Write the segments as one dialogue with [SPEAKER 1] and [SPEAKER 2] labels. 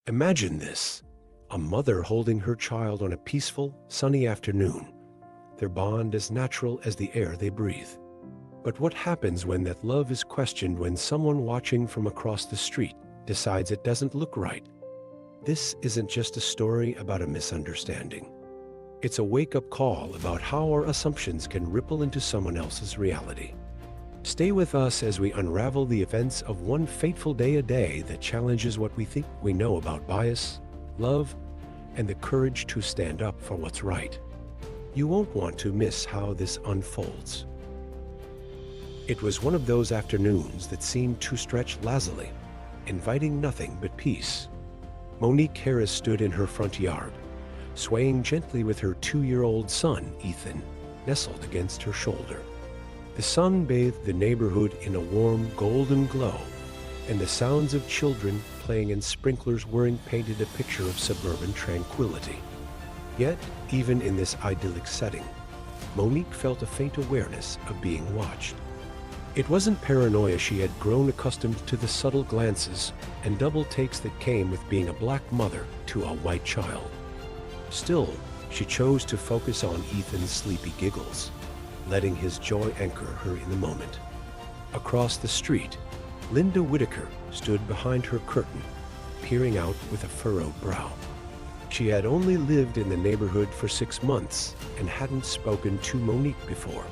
[SPEAKER 1] Imagine this, a mother holding her child on a peaceful, sunny afternoon, their bond as natural as the air they breathe. But what happens when that love is questioned when someone watching from across the street decides it doesn't look right? This isn't just a story about a misunderstanding. It's a wake-up call about how our assumptions can ripple into someone else's reality. Stay with us as we unravel the events of one fateful day a day that challenges what we think we know about bias, love, and the courage to stand up for what's right. You won't want to miss how this unfolds. It was one of those afternoons that seemed to stretch lazily, inviting nothing but peace. Monique Harris stood in her front yard, swaying gently with her 2-year-old son, Ethan, nestled against her shoulder. The sun bathed the neighborhood in a warm, golden glow, and the sounds of children playing and sprinklers whirring painted a picture of suburban tranquility. Yet, even in this idyllic setting, Monique felt a faint awareness of being watched. It wasn't paranoia. She had grown accustomed to the subtle glances and double takes that came with being a black mother to a white child. Still, she chose to focus on Ethan's sleepy giggles, letting his joy anchor her in the moment. Across the street, Linda Whitaker stood behind her curtain, peering out with a furrowed brow. She had only lived in the neighborhood for 6 months and hadn't spoken to Monique before,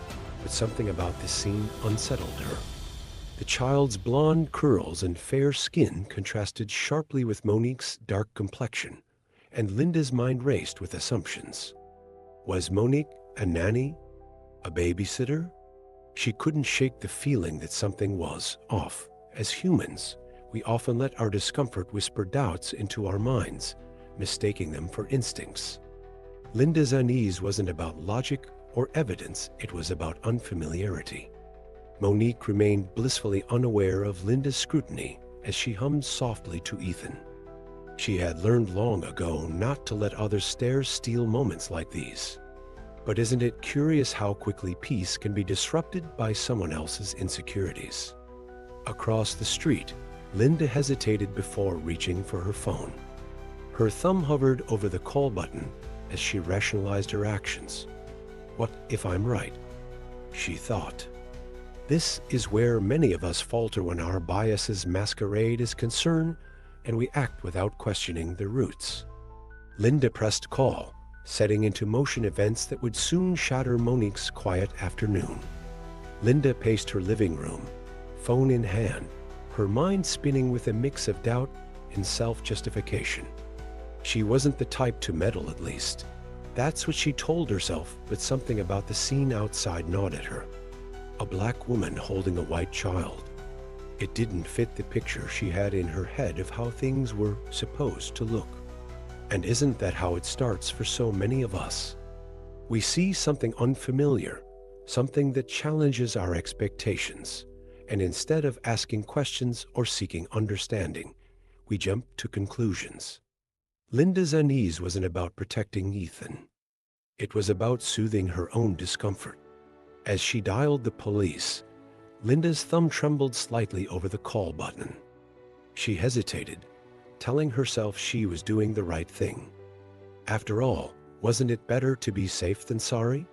[SPEAKER 1] but something about this scene unsettled her. The child's blonde curls and fair skin contrasted sharply with Monique's dark complexion, and Linda's mind raced with assumptions. Was Monique a nanny? A babysitter? She couldn't shake the feeling that something was off. As humans, we often let our discomfort whisper doubts into our minds, mistaking them for instincts. Linda's unease wasn't about logic or evidence, it was about unfamiliarity. Monique remained blissfully unaware of Linda's scrutiny as she hummed softly to Ethan. She had learned long ago not to let others' stares steal moments like these. But isn't it curious how quickly peace can be disrupted by someone else's insecurities? Across the street, Linda hesitated before reaching for her phone. Her thumb hovered over the call button as she rationalized her actions. What if I'm right? She thought. This is where many of us falter when our biases masquerade as concern and we act without questioning their roots. Linda pressed call, setting into motion events that would soon shatter Monique's quiet afternoon. Linda paced her living room, phone in hand, her mind spinning with a mix of doubt and self-justification. She wasn't the type to meddle, at least. That's what she told herself, but something about the scene outside gnawed at her. A black woman holding a white child. It didn't fit the picture she had in her head of how things were supposed to look. And isn't that how it starts for so many of us? We see something unfamiliar, something that challenges our expectations, and instead of asking questions or seeking understanding, we jump to conclusions. Linda's unease wasn't about protecting Ethan. It was about soothing her own discomfort. As she dialed the police, Linda's thumb trembled slightly over the call button. She hesitated, telling herself she was doing the right thing. After all, wasn't it better to be safe than sorry?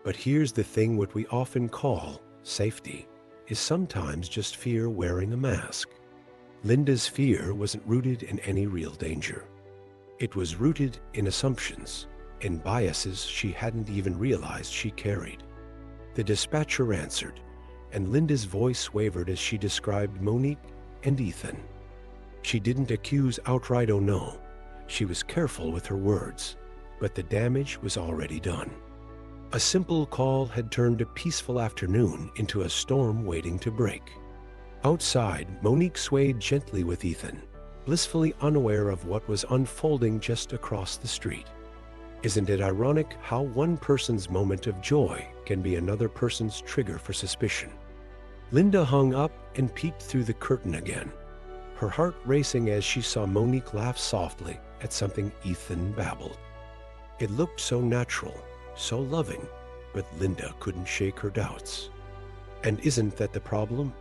[SPEAKER 1] But here's the thing, what we often call safety is sometimes just fear wearing a mask. Linda's fear wasn't rooted in any real danger. It was rooted in assumptions, in biases she hadn't even realized she carried. The dispatcher answered, and Linda's voice wavered as she described Monique and Ethan. She didn't accuse outright, oh no. She was careful with her words, but the damage was already done. A simple call had turned a peaceful afternoon into a storm waiting to break. Outside, Monique swayed gently with Ethan, blissfully unaware of what was unfolding just across the street. Isn't it ironic how one person's moment of joy can be another person's trigger for suspicion? Linda hung up and peeked through the curtain again, her heart racing as she saw Monique laugh softly at something Ethan babbled. It looked so natural, so loving, but Linda couldn't shake her doubts. And isn't that the problem?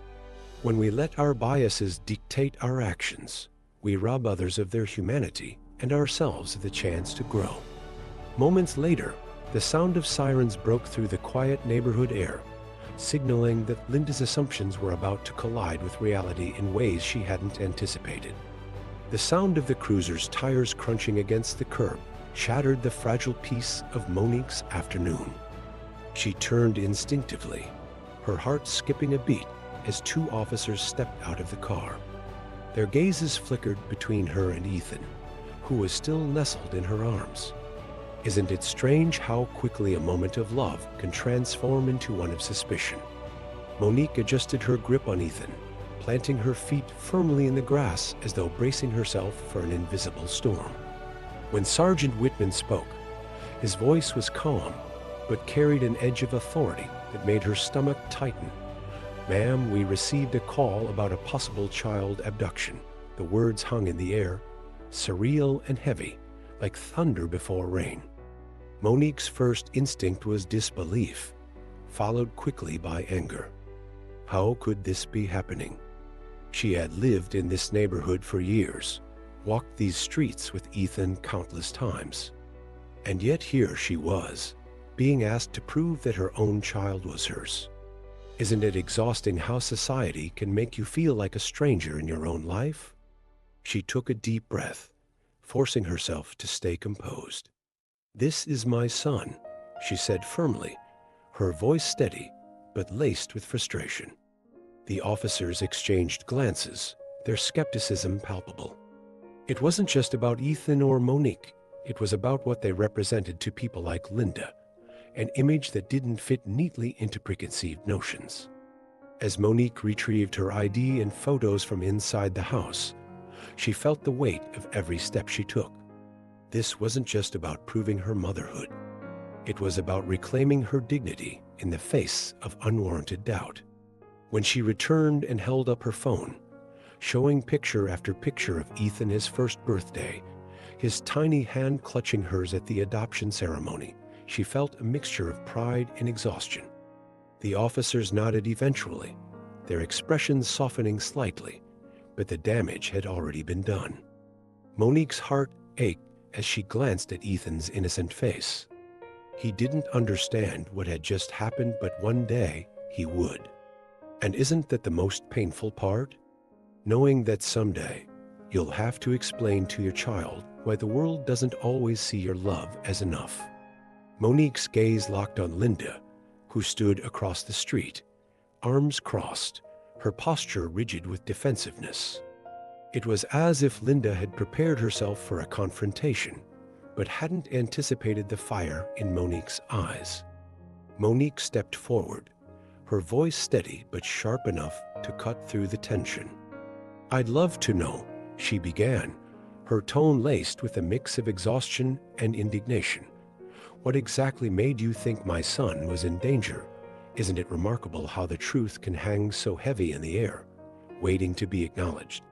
[SPEAKER 1] When we let our biases dictate our actions, we rob others of their humanity and ourselves of the chance to grow. Moments later, the sound of sirens broke through the quiet neighborhood air, signaling that Linda's assumptions were about to collide with reality in ways she hadn't anticipated. The sound of the cruiser's tires crunching against the curb shattered the fragile peace of Monique's afternoon. She turned instinctively, her heart skipping a beat as two officers stepped out of the car. Their gazes flickered between her and Ethan, who was still nestled in her arms. Isn't it strange how quickly a moment of love can transform into one of suspicion? Monique adjusted her grip on Ethan, planting her feet firmly in the grass as though bracing herself for an invisible storm. When Sergeant Whitman spoke, his voice was calm, but carried an edge of authority that made her stomach tighten. "Ma'am, we received a call about a possible child abduction." The words hung in the air, surreal and heavy, like thunder before rain. Monique's first instinct was disbelief, followed quickly by anger. How could this be happening? She had lived in this neighborhood for years, walked these streets with Ethan countless times. And yet here she was, being asked to prove that her own child was hers. Isn't it exhausting how society can make you feel like a stranger in your own life? She took a deep breath, forcing herself to stay composed. "This is my son," she said firmly, her voice steady but laced with frustration. The officers exchanged glances, their skepticism palpable. It wasn't just about Ethan or Monique. It was about what they represented to people like Linda, an image that didn't fit neatly into preconceived notions. As Monique retrieved her ID and photos from inside the house, she felt the weight of every step she took. This wasn't just about proving her motherhood. It was about reclaiming her dignity in the face of unwarranted doubt. When she returned and held up her phone, showing picture after picture of Ethan his first birthday, his tiny hand clutching hers at the adoption ceremony, she felt a mixture of pride and exhaustion. The officers nodded eventually, their expressions softening slightly, but the damage had already been done. Monique's heart ached as she glanced at Ethan's innocent face. He didn't understand what had just happened, but one day he would. And isn't that the most painful part? Knowing that someday you'll have to explain to your child why the world doesn't always see your love as enough. Monique's gaze locked on Linda, who stood across the street, arms crossed, her posture rigid with defensiveness. It was as if Linda had prepared herself for a confrontation, but hadn't anticipated the fire in Monique's eyes. Monique stepped forward, her voice steady but sharp enough to cut through the tension. "I'd love to know," she began, her tone laced with a mix of exhaustion and indignation. "What exactly made you think my son was in danger? Isn't it remarkable how the truth can hang so heavy in the air, waiting to be acknowledged?"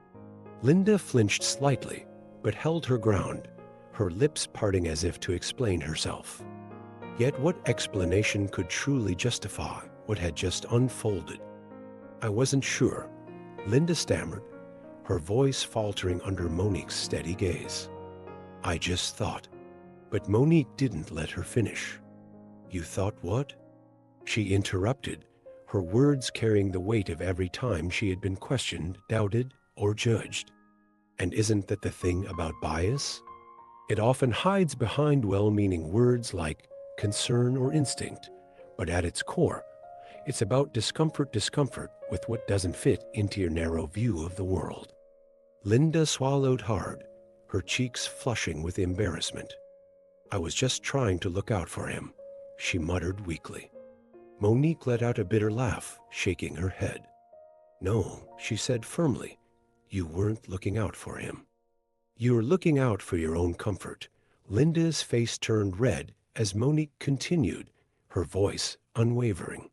[SPEAKER 1] Linda flinched slightly, but held her ground, her lips parting as if to explain herself. Yet what explanation could truly justify what had just unfolded? "I wasn't sure," Linda stammered, her voice faltering under Monique's steady gaze. "I just thought." But Monique didn't let her finish. "You thought what?" She interrupted, her words carrying the weight of every time she had been questioned, doubted, or judged. And isn't that the thing about bias? It often hides behind well-meaning words like concern or instinct, but at its core, it's about discomfort with what doesn't fit into your narrow view of the world. Linda swallowed hard, her cheeks flushing with embarrassment. "I was just trying to look out for him," she muttered weakly. Monique let out a bitter laugh, shaking her head. "No," she said firmly, "you weren't looking out for him. You were looking out for your own comfort." Linda's face turned red as Monique continued, her voice unwavering.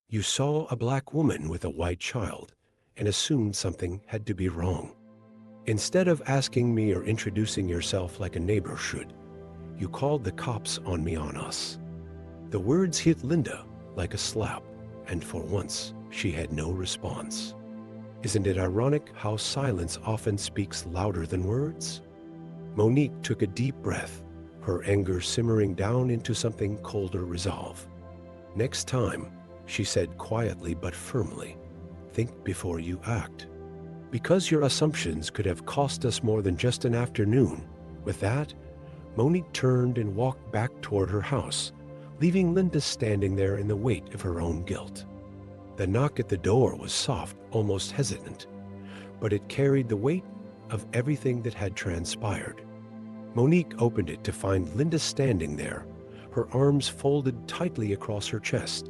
[SPEAKER 1] "You saw a black woman with a white child and assumed something had to be wrong. Instead of asking me or introducing yourself like a neighbor should, you called the cops on me on us." The words hit Linda like a slap, and for once she had no response. Isn't it ironic how silence often speaks louder than words? Monique took a deep breath, her anger simmering down into something colder resolve. Next time, she said quietly but firmly, think before you act. Because your assumptions could have cost us more than just an afternoon. With that, Monique turned and walked back toward her house, leaving Linda standing there in the weight of her own guilt. The knock at the door was soft, almost hesitant, but it carried the weight of everything that had transpired. Monique opened it to find Linda standing there, her arms folded tightly across her chest,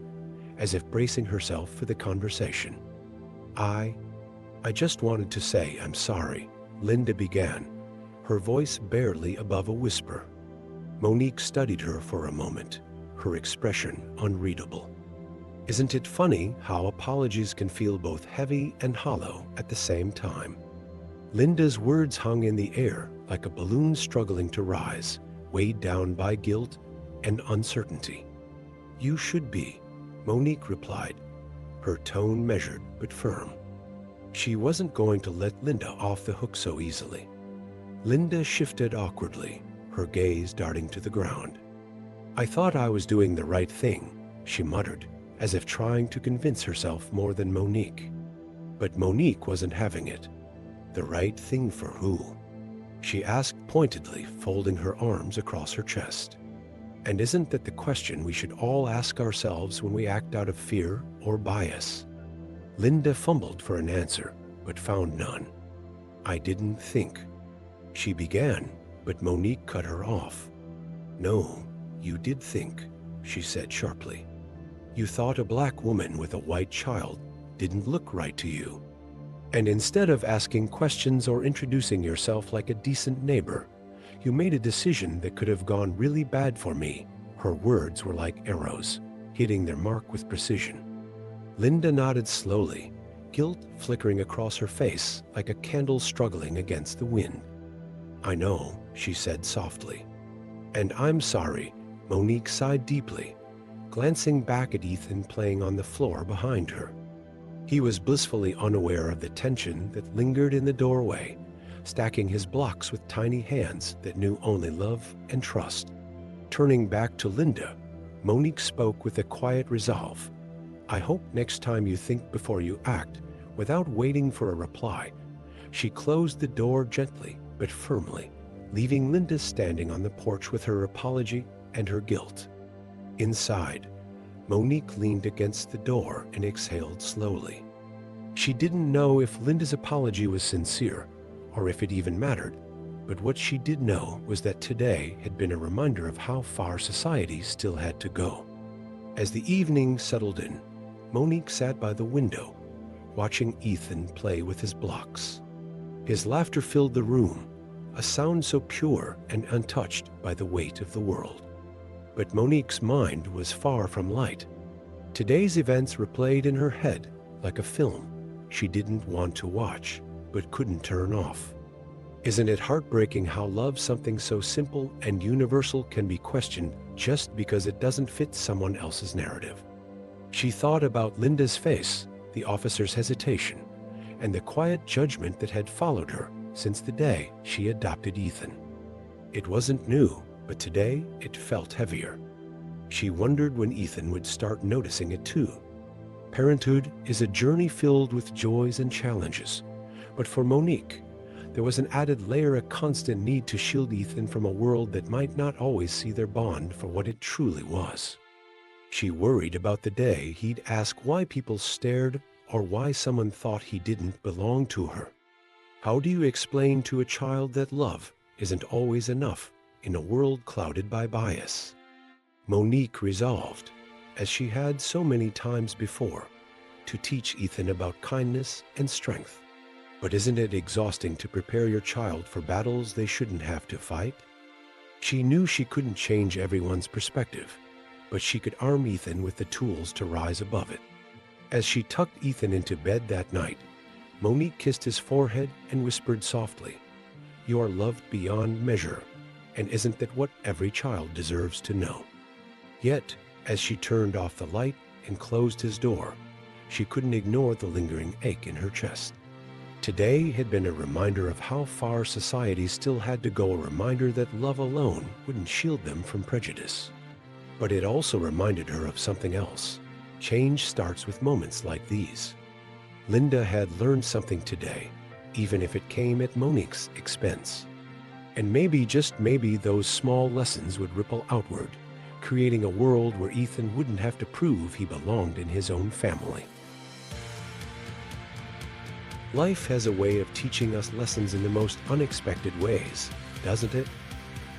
[SPEAKER 1] as if bracing herself for the conversation. I just wanted to say I'm sorry, Linda began, her voice barely above a whisper. Monique studied her for a moment, her expression unreadable. Isn't it funny how apologies can feel both heavy and hollow at the same time? Linda's words hung in the air like a balloon struggling to rise, weighed down by guilt and uncertainty. You should be, Monique replied, her tone measured but firm. She wasn't going to let Linda off the hook so easily. Linda shifted awkwardly, her gaze darting to the ground. I thought I was doing the right thing, she muttered, as if trying to convince herself more than Monique. But Monique wasn't having it. The right thing for who? She asked pointedly, folding her arms across her chest. And isn't that the question we should all ask ourselves when we act out of fear or bias? Linda fumbled for an answer, but found none. I didn't think. She began, but Monique cut her off. No, you did think, she said sharply. You thought a black woman with a white child didn't look right to you. And instead of asking questions or introducing yourself like a decent neighbor, you made a decision that could have gone really bad for me. Her words were like arrows, hitting their mark with precision. Linda nodded slowly, guilt flickering across her face like a candle struggling against the wind. I know, she said softly. And I'm sorry, Monique sighed deeply, glancing back at Ethan playing on the floor behind her. He was blissfully unaware of the tension that lingered in the doorway, stacking his blocks with tiny hands that knew only love and trust. Turning back to Linda, Monique spoke with a quiet resolve. I hope next time you think before you act, without waiting for a reply. She closed the door gently but firmly, leaving Linda standing on the porch with her apology and her guilt. Inside, Monique leaned against the door and exhaled slowly. She didn't know if Linda's apology was sincere, or if it even mattered, but what she did know was that today had been a reminder of how far society still had to go. As the evening settled in, Monique sat by the window, watching Ethan play with his blocks. His laughter filled the room, a sound so pure and untouched by the weight of the world. But Monique's mind was far from light. Today's events replayed in her head like a film she didn't want to watch, but couldn't turn off. Isn't it heartbreaking how love, something so simple and universal, can be questioned just because it doesn't fit someone else's narrative? She thought about Linda's face, the officer's hesitation, and the quiet judgment that had followed her since the day she adopted Ethan. It wasn't new, but today it felt heavier. She wondered when Ethan would start noticing it too. Parenthood is a journey filled with joys and challenges, but for Monique, there was an added layer, a constant need to shield Ethan from a world that might not always see their bond for what it truly was. She worried about the day he'd ask why people stared or why someone thought he didn't belong to her. How do you explain to a child that love isn't always enough in a world clouded by bias? Monique resolved, as she had so many times before, to teach Ethan about kindness and strength. But isn't it exhausting to prepare your child for battles they shouldn't have to fight? She knew she couldn't change everyone's perspective, but she could arm Ethan with the tools to rise above it. As she tucked Ethan into bed that night, Monique kissed his forehead and whispered softly, "You are loved beyond measure, and isn't that what every child deserves to know?" Yet, as she turned off the light and closed his door, she couldn't ignore the lingering ache in her chest. Today had been a reminder of how far society still had to go, a reminder that love alone wouldn't shield them from prejudice. But it also reminded her of something else. Change starts with moments like these. Linda had learned something today, even if it came at Monique's expense. And maybe, just maybe, those small lessons would ripple outward, creating a world where Ethan wouldn't have to prove he belonged in his own family. Life has a way of teaching us lessons in the most unexpected ways, doesn't it?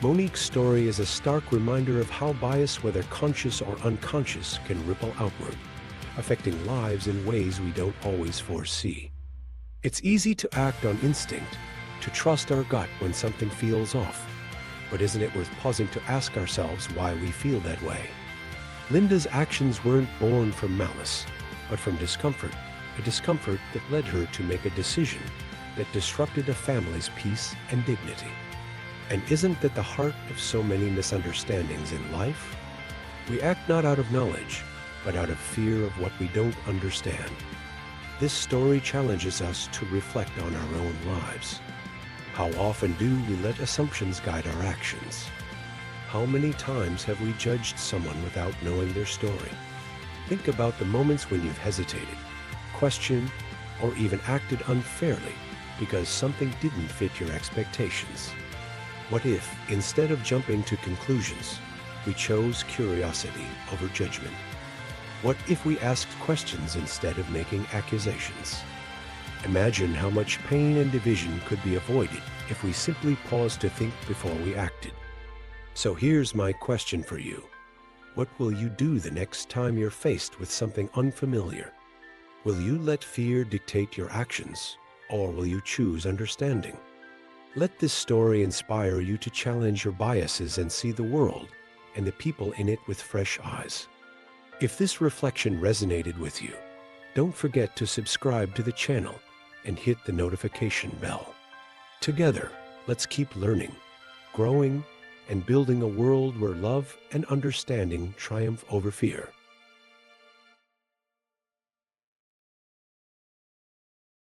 [SPEAKER 1] Monique's story is a stark reminder of how bias, whether conscious or unconscious, can ripple outward, affecting lives in ways we don't always foresee. It's easy to act on instinct, to trust our gut when something feels off. But isn't it worth pausing to ask ourselves why we feel that way? Linda's actions weren't born from malice, but from discomfort. A discomfort that led her to make a decision that disrupted a family's peace and dignity. And isn't that the heart of so many misunderstandings in life? We act not out of knowledge, but out of fear of what we don't understand. This story challenges us to reflect on our own lives. How often do we let assumptions guide our actions? How many times have we judged someone without knowing their story? Think about the moments when you've hesitated, questioned, or even acted unfairly because something didn't fit your expectations. What if, instead of jumping to conclusions, we chose curiosity over judgment? What if we asked questions instead of making accusations? Imagine how much pain and division could be avoided if we simply paused to think before we acted. So here's my question for you. What will you do the next time you're faced with something unfamiliar? Will you let fear dictate your actions, or will you choose understanding? Let this story inspire you to challenge your biases and see the world and the people in it with fresh eyes. If this reflection resonated with you, don't forget to subscribe to the channel and hit the notification bell. Together, let's keep learning, growing, and building a world where love and understanding triumph over fear.